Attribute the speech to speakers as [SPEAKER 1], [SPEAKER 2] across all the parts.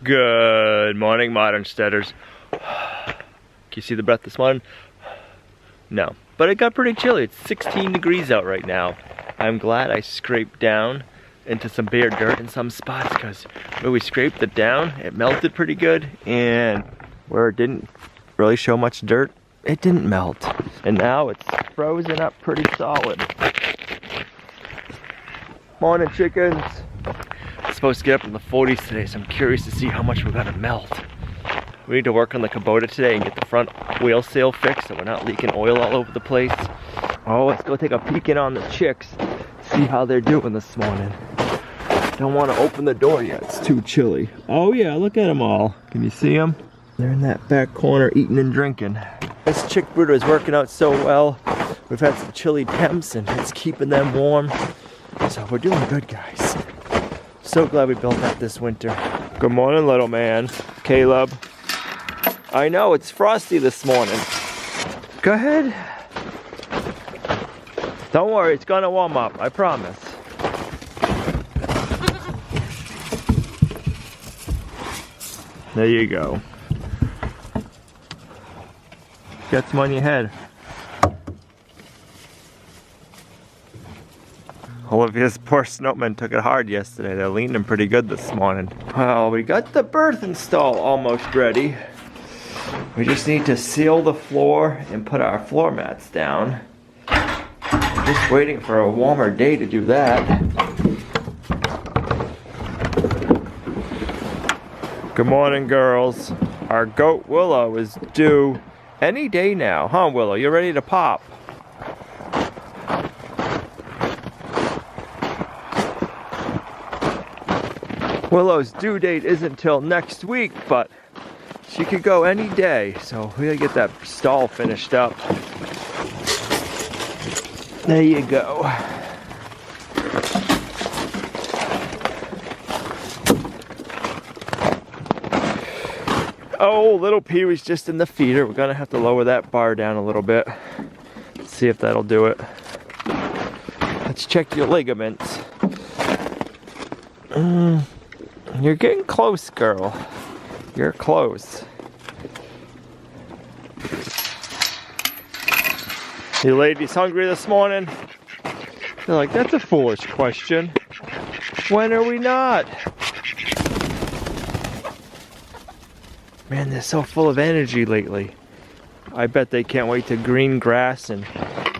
[SPEAKER 1] Good morning, Modern Steaders. Can you see the breath this morning? No, but it got pretty chilly. It's 16 degrees out right now. I'm glad I scraped down into some bare dirt in some spots, because when we scraped it down, it melted pretty good, and where it didn't really show much dirt, it didn't melt. And now it's frozen up pretty solid. Morning, chickens. It's supposed to get up in the 40s today, so I'm curious to see how much we're gonna melt. We need to work on the Kubota today and get the front wheel seal fixed so we're not leaking oil all over the place. Oh, let's go take a peek in on the chicks, see how they're doing this morning. Don't want to open the door yet, it's too chilly. Oh yeah, look at them all. Can you see them? They're in that back corner eating and drinking. This chick brooder is working out so well. We've had some chilly temps and it's keeping them warm. So we're doing good, guys. So glad we built that this winter. Good morning, little man. Caleb. I know, it's frosty this morning. Go ahead. Don't worry, it's gonna warm up, I promise. There you go. Get some on your head. Olivia's poor snowmen took it hard yesterday. They're leaning pretty good this morning. Well, we got the berth install almost ready. We just need to seal the floor and put our floor mats down. I'm just waiting for a warmer day to do that. Good morning, girls. Our goat Willow is due any day now. Huh, Willow? You ready to pop? Willow's due date isn't till next week, but she could go any day, so we gotta get that stall finished up. There you go. Oh, little Pee Wee's just in the feeder. We're gonna have to lower that bar down a little bit. Let's see if that'll do it. Let's check your ligaments. You're getting close, girl. You're close. You ladies hungry this morning? They're like, that's a foolish question. When are we not? Man, they're so full of energy lately. I bet they can't wait to green grass and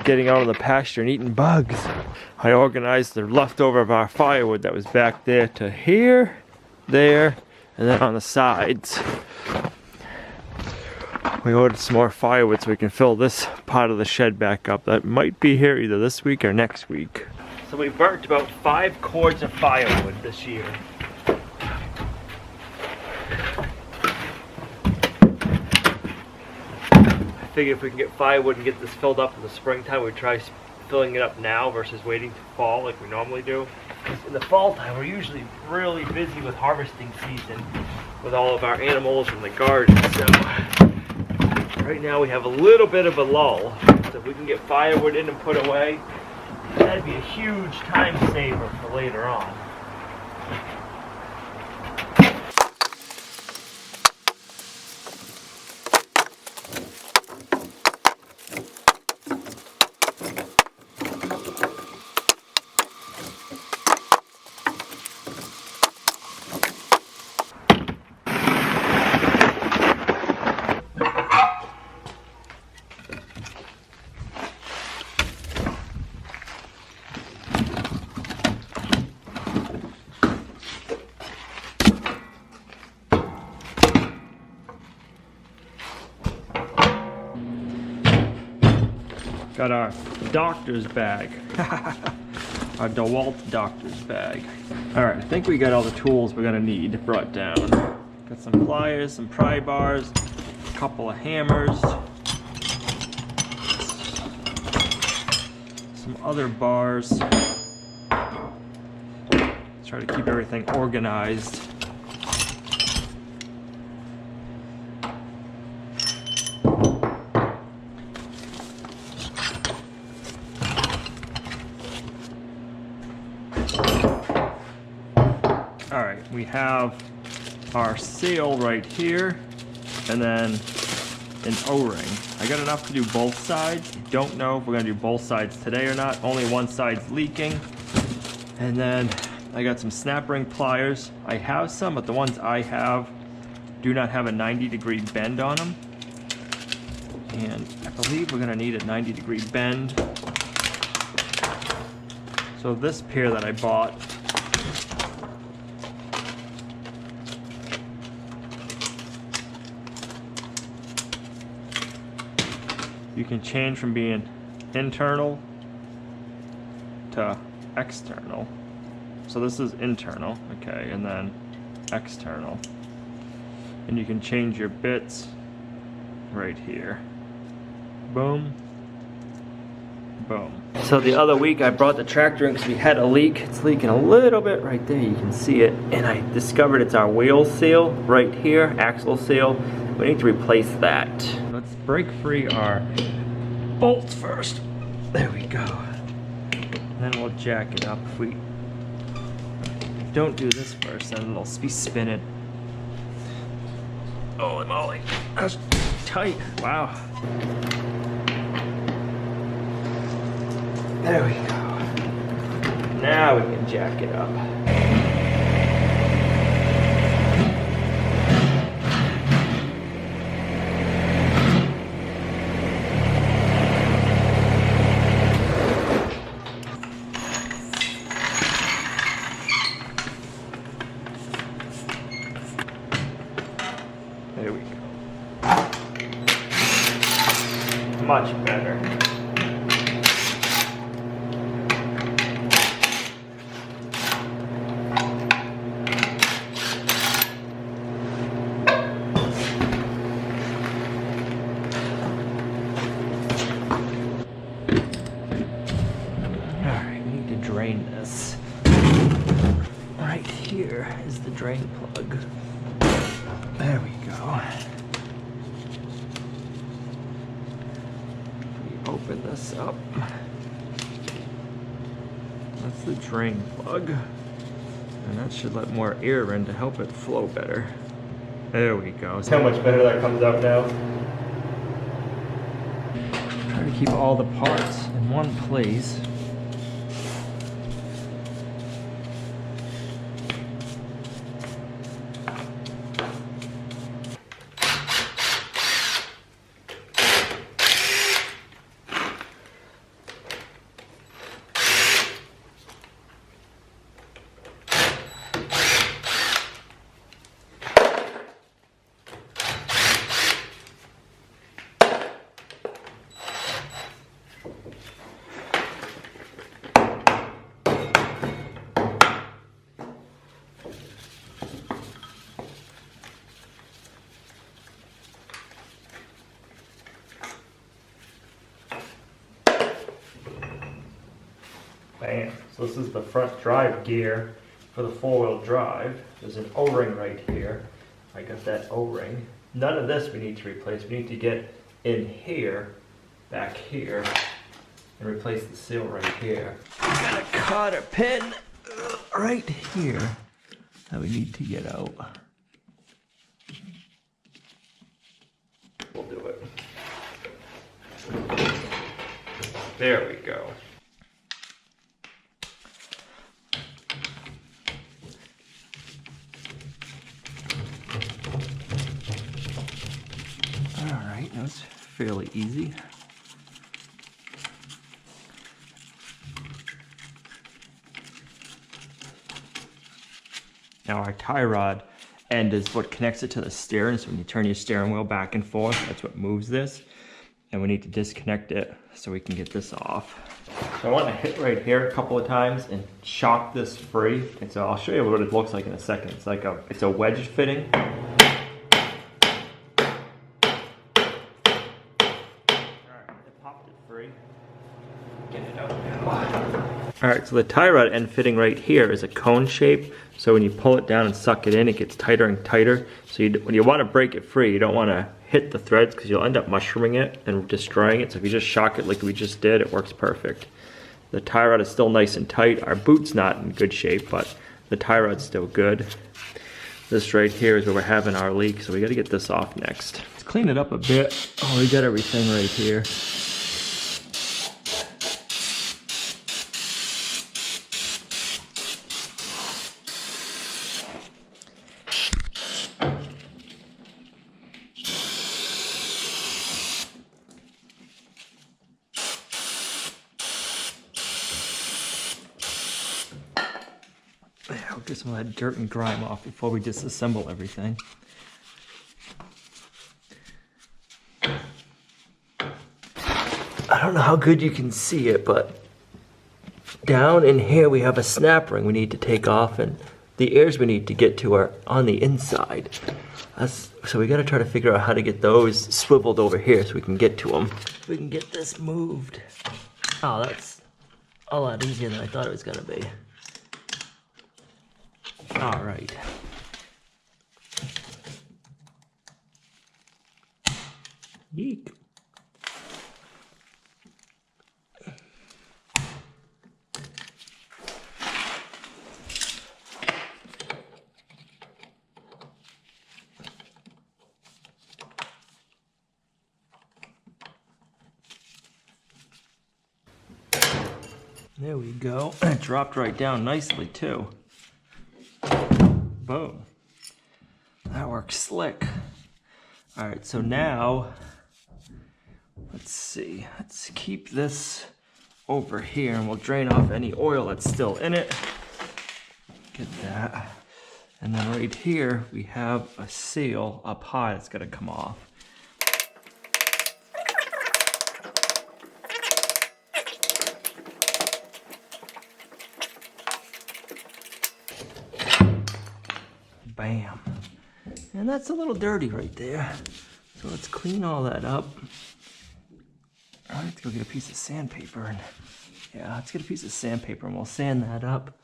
[SPEAKER 1] getting out of the pasture and eating bugs. I organized the leftover of our firewood that was back there to here, there, and then on the sides. We ordered some more firewood so we can fill this part of the shed back up. That might be here either this week or next week. So we burnt about 5 cords of firewood this year. I figure if we can get firewood and get this filled up in the springtime, we'd try filling it up now versus waiting to fall like we normally do. In the fall time, we're usually really busy with harvesting season with all of our animals in the garden. So right now we have a little bit of a lull. So if we can get firewood in and put away, that'd be a huge time saver for later on. Got our doctor's bag. Our DeWalt doctor's bag. Alright, I think we got all the tools we're gonna need brought down. Got some pliers, some pry bars, a couple of hammers, some other bars. Let's try to keep everything organized. We have our sail right here, and then an O-ring. I got enough to do both sides. Don't know if we're gonna do both sides today or not. Only one side's leaking. And then I got some snap ring pliers. I have some, but the ones I have do not have a 90-degree bend on them. And I believe we're gonna need a 90-degree bend. So this pair that I bought, you can change from being internal to external. So this is internal, okay, and then external. And you can change your bits right here. Boom. Boom. So the other week I brought the tractor in because we had a leak. It's leaking a little bit right there, you can see it. And I discovered it's our wheel seal right here, axle seal. We need to replace that. Let's break free our bolts first. There we go. And then we'll jack it up. If we don't do this first, then it'll be spinning. Holy moly, that's tight. Wow. There we go. Now we can jack it up. There we go. Much better. Alright, we need to drain this. Right here is the drain plug. There we go. We open this up. That's the drain plug. And that should let more air in to help it flow better. There we go. See how much better that comes out now? Try to keep all the parts in one place. Bam. So this is the front drive gear for the four-wheel drive. There's an O-ring right here. I got that O-ring. None of this we need to replace. We need to get in here, back here, and replace the seal right here. We got a cotter pin right here that we need to get out. We'll do it. There we go. Alright, that was fairly easy. Now our tie rod end is what connects it to the steering, so when you turn your steering wheel back and forth, that's what moves this. And we need to disconnect it so we can get this off. So I want to hit right here a couple of times and shock this free. And so I'll show you what it looks like in a second. It's like it's a wedge fitting. Get it out now. Alright, so the tie rod end fitting right here is a cone shape. So when you pull it down and suck it in, it gets tighter and tighter. So when you want to break it free, you don't want to hit the threads because you'll end up mushrooming it and destroying it. So if you just shock it like we just did, it works perfect. The tie rod is still nice and tight. Our boot's not in good shape, but the tie rod's still good. This right here is where we're having our leak, so we gotta get this off next. Let's clean it up a bit. Oh, we got everything right here. Get some of that dirt and grime off before we disassemble everything. I don't know how good you can see it, but down in here we have a snap ring we need to take off, and the ears we need to get to are on the inside. So we gotta try to figure out how to get those swiveled over here so we can get to them. We can get this moved. Oh, that's a lot easier than I thought it was gonna be. All right. Yeek. There we go. It dropped right down nicely too. Boom. That works slick. All right, so now, let's see. Let's keep this over here and we'll drain off any oil that's still in it. Get that. And then right here, we have a seal up high that's gonna come off. Bam. And that's a little dirty right there. So let's clean all that up. I have to go get a piece of sandpaper. And yeah, let's get a piece of sandpaper and we'll sand that up.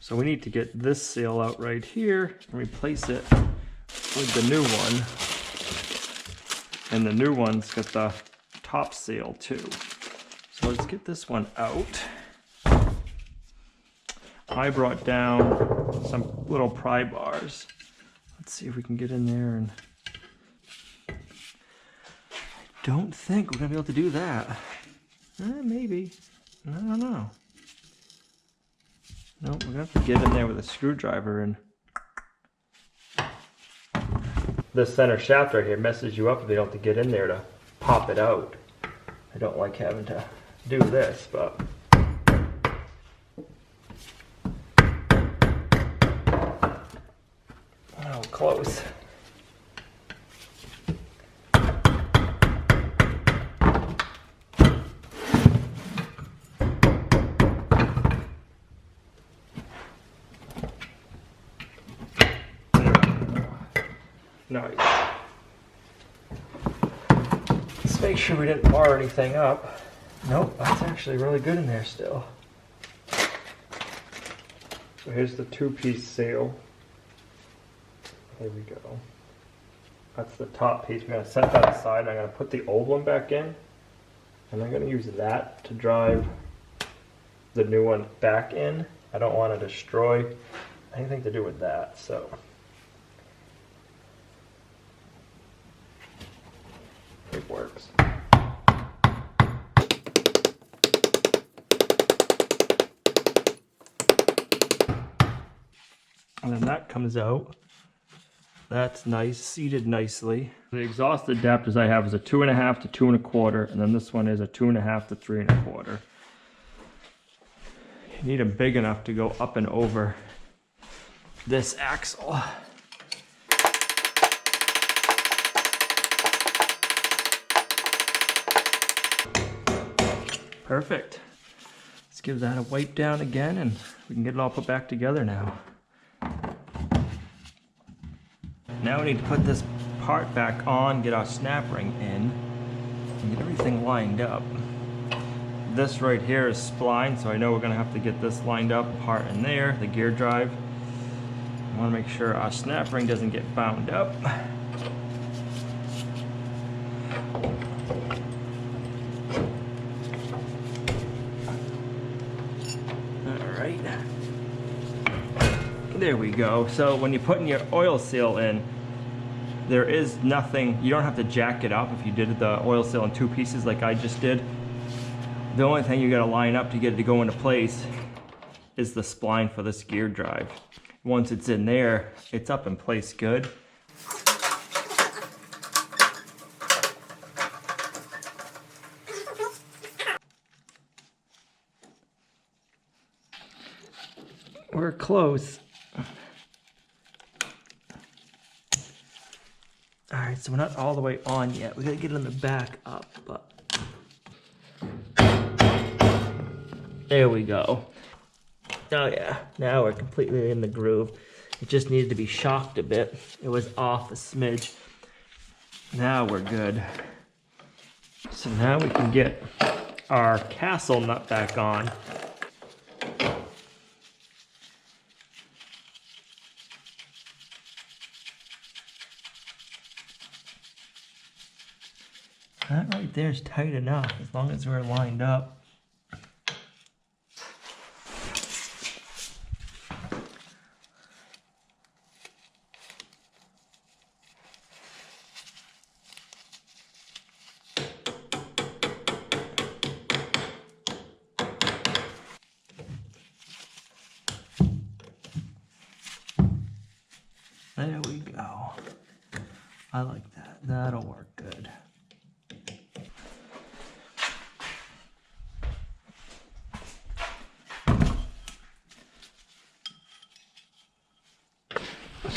[SPEAKER 1] So we need to get this seal out right here and replace it with the new one. And the new one's got the top seal too. So let's get this one out. I brought down some little pry bars. Let's see if we can get in there, and I don't think we're gonna be able to do that. Maybe, I don't know. Nope, we're gonna have to get in there with a screwdriver and this center shaft right here messes you up if you don't have to get in there to pop it out. I don't like having to do this, but oh, close. Nice. Let's make sure we didn't bar anything up. Nope, that's actually really good in there still. So here's the two-piece seal. There we go. That's the top piece. We're going to set that aside. I'm going to put the old one back in. And I'm going to use that to drive the new one back in. I don't want to destroy anything to do with that, so. It works. And then that comes out. That's nice, seated nicely. The exhaust adapters I have is a 2.5 to 2 1/4, and then this one is a 2.5 to 3 1/4. You need them big enough to go up and over this axle. Perfect. Let's give that a wipe down again and we can get it all put back together now. Now we need to put this part back on, get our snap ring in, and get everything lined up. This right here is spline, so I know we're gonna have to get this lined up, part in there, the gear drive. I wanna make sure our snap ring doesn't get bound up. There we go. So when you're putting your oil seal in, there is nothing, you don't have to jack it up if you did the oil seal in 2 pieces like I just did. The only thing you gotta line up to get it to go into place is the spline for this gear drive. Once it's in there, it's up in place good. We're close. All right, so we're not all the way on yet. We gotta get it in the back up, but. There we go. Oh yeah, now we're completely in the groove. It just needed to be shocked a bit. It was off a smidge. Now we're good. So now we can get our castle nut back on. That right there is tight enough, as long as we're lined up. There we go. I like that. That'll work good.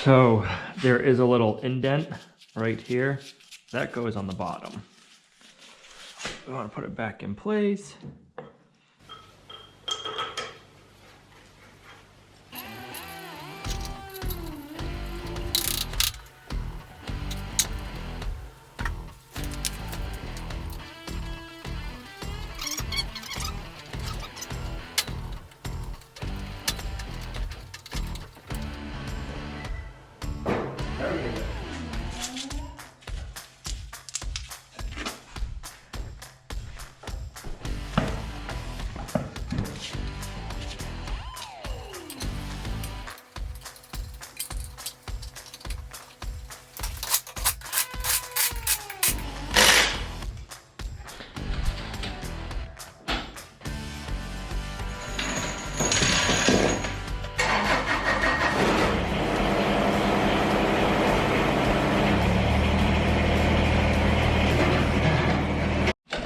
[SPEAKER 1] So there is a little indent right here. That goes on the bottom. We want to put it back in place.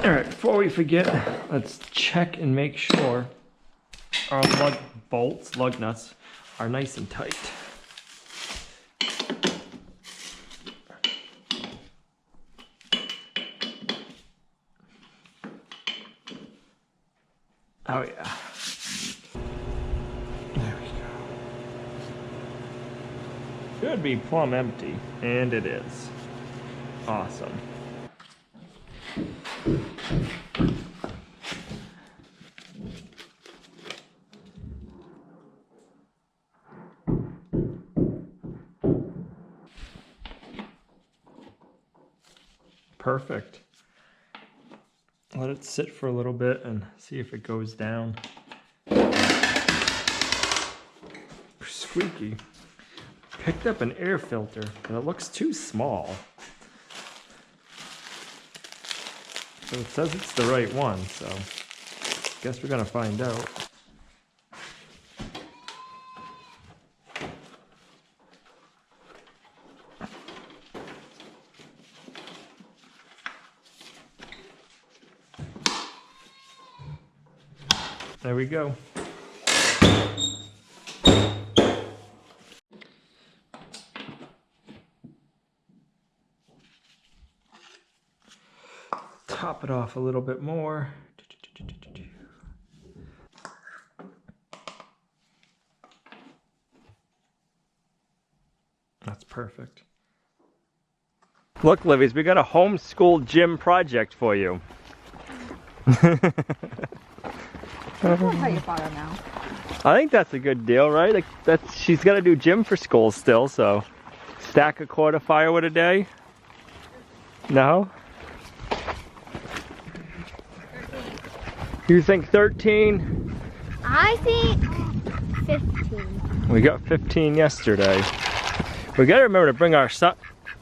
[SPEAKER 1] All right, before we forget, let's check and make sure our lug bolts, lug nuts, are nice and tight. Oh yeah. There we go. Should be plumb empty, and it is. Awesome. Perfect. Let it sit for a little bit and see if it goes down. Squeaky. Picked up an air filter, but it looks too small. So it says it's the right one, so guess we're gonna find out. There we go. Top it off a little bit more. That's perfect. Look, Livies, we got a homeschool gym project for you.
[SPEAKER 2] I'll tell your father now.
[SPEAKER 1] I think that's a good deal, right? Like she's got to do gym for school still, so stack a quart of firewood a day? No? You think 13?
[SPEAKER 3] I think 15.
[SPEAKER 1] We got 15 yesterday. We gotta remember to bring our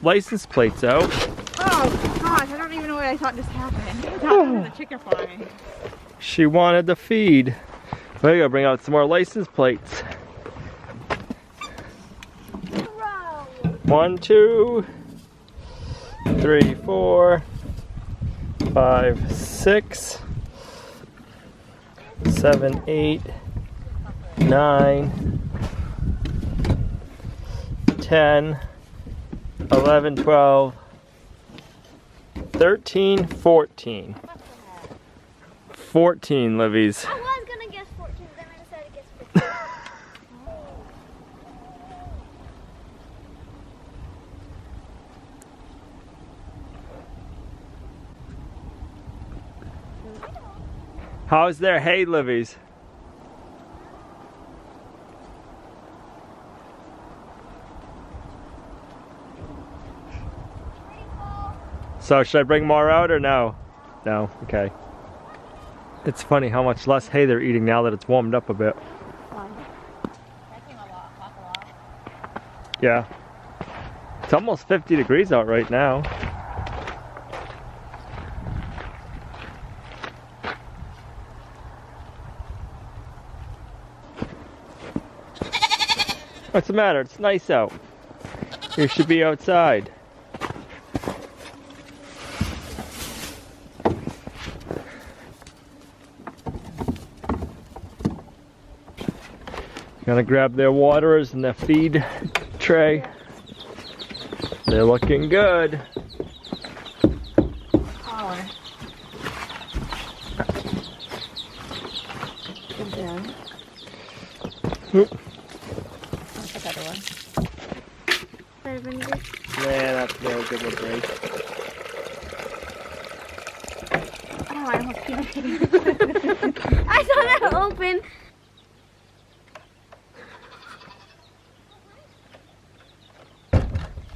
[SPEAKER 1] license plates out.
[SPEAKER 2] Oh gosh, I don't even know what I thought just happened. I thought it was a chicken flying.
[SPEAKER 1] She wanted the feed. We gotta bring out some more license plates. 1, 2, 3, 4, 5, 6, 7, 8, 9, 10, 11, 12, 13, 14. 14 Livies.
[SPEAKER 3] I was gonna guess 14, then I decided to guess 15.
[SPEAKER 1] How's their hay, Livies? So should I bring more out or no? No, okay. It's funny how much less hay they're eating now that it's warmed up a bit. Yeah. It's almost 50 degrees out right now. What's the matter? It's nice out. You should be outside. Gonna grab their waterers and their feed tray. They're looking good.
[SPEAKER 2] Collar. Good job.
[SPEAKER 1] Oop.
[SPEAKER 2] That's the better one.
[SPEAKER 1] Man, that's no good with break.
[SPEAKER 2] Oh, I almost keep it.
[SPEAKER 3] I saw that open.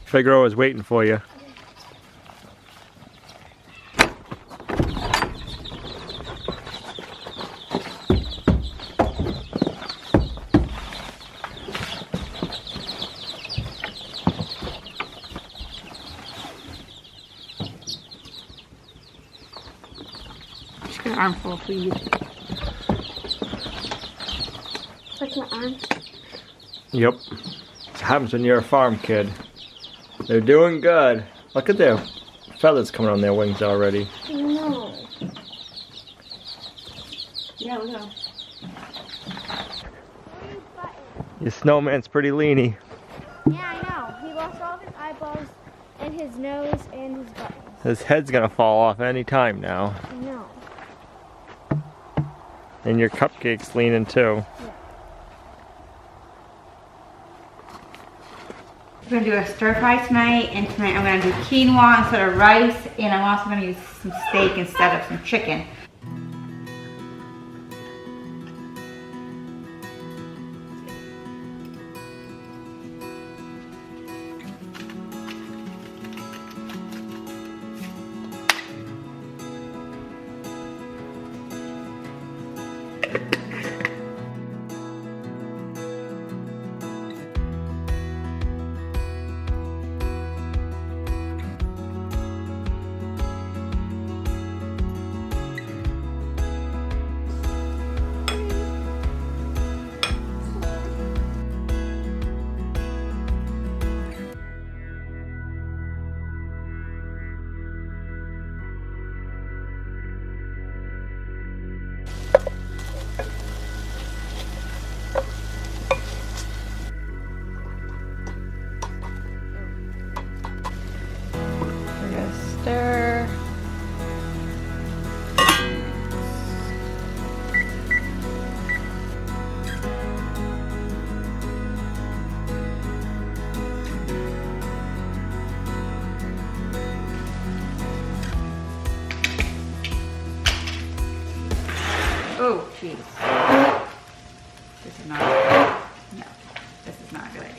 [SPEAKER 1] Figaro is waiting for you.
[SPEAKER 2] She's got an armful of feed.
[SPEAKER 3] What's my arm?
[SPEAKER 1] Yep. It happens when you're a farm kid. They're doing good. Look at their feathers coming on their wings already.
[SPEAKER 3] No.
[SPEAKER 2] Yeah, look at him.
[SPEAKER 1] Your snowman's pretty leany.
[SPEAKER 3] Yeah, I know. He lost all of his eyeballs and his nose and his buttons.
[SPEAKER 1] His head's gonna fall off any time now.
[SPEAKER 3] I know.
[SPEAKER 1] And your cupcake's leaning too.
[SPEAKER 2] We're gonna do a stir fry tonight, and tonight I'm gonna do quinoa instead of rice, and I'm also gonna use some steak instead of some chicken. Stir. Oh, jeez. This is not. No, this is not a good idea.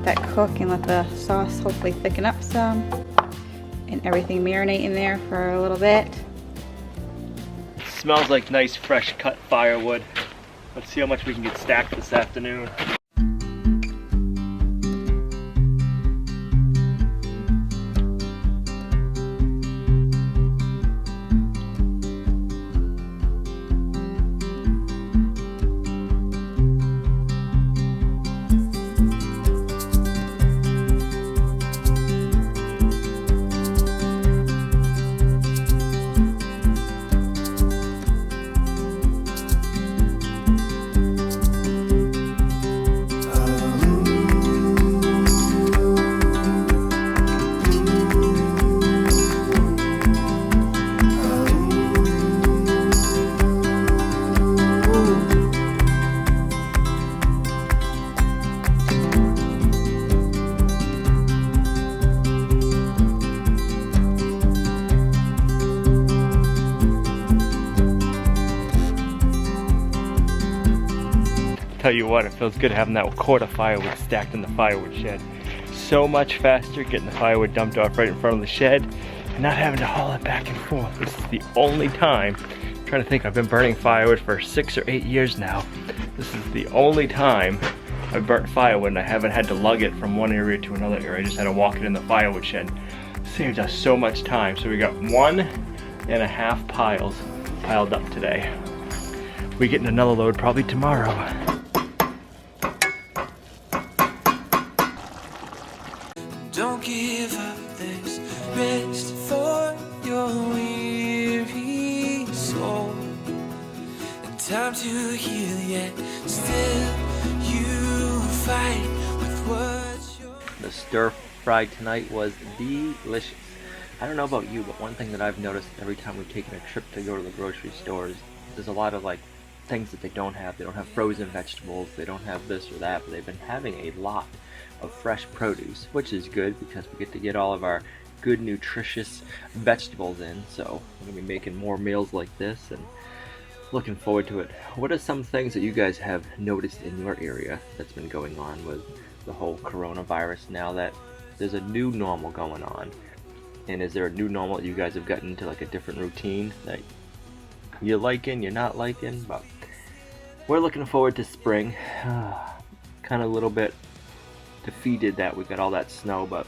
[SPEAKER 2] let that cook and let the sauce hopefully thicken up some. And everything marinate in there for a little bit.
[SPEAKER 1] Smells like nice fresh cut firewood. Let's see how much we can get stacked this afternoon. Tell you what, it feels good having that quart of firewood stacked in the firewood shed. So much faster getting the firewood dumped off right in front of the shed and not having to haul it back and forth. This is the only time, I'm trying to think, I've been burning firewood for 6 or 8 years now. This is the only time I've burnt firewood and I haven't had to lug it from one area to another area. I just had to walk it in the firewood shed. Saved us so much time. So we got 1.5 piles piled up today. We're getting another load probably tomorrow.
[SPEAKER 4] Don't give up, there's rest for your weary soul, and time to heal, yet still you fight with what you're...
[SPEAKER 1] The stir fry tonight was delicious. I don't know about you, but one thing that I've noticed every time we've taken a trip to go to the grocery stores, there's a lot of like things that they don't have. They don't have frozen vegetables, they don't have this or that, but they've been having a lot of fresh produce, which is good because we get all of our good nutritious vegetables in. So we're gonna be making more meals like this and looking forward to it. What are some things that you guys have noticed in your area that's been going on with the whole coronavirus now that there's a new normal going on? And is there a new normal that you guys have gotten into, like a different routine that you're liking, you're not liking? But we're looking forward to spring. Kind of a little bit defeated that we got all that snow, but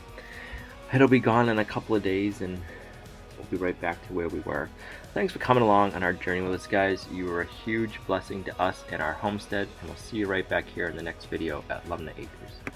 [SPEAKER 1] it'll be gone in a couple of days and we'll be right back to where we were. Thanks for coming along on our journey with us, guys. You were a huge blessing to us and our homestead, and we'll see you right back here in the next video at Lumnah Acres.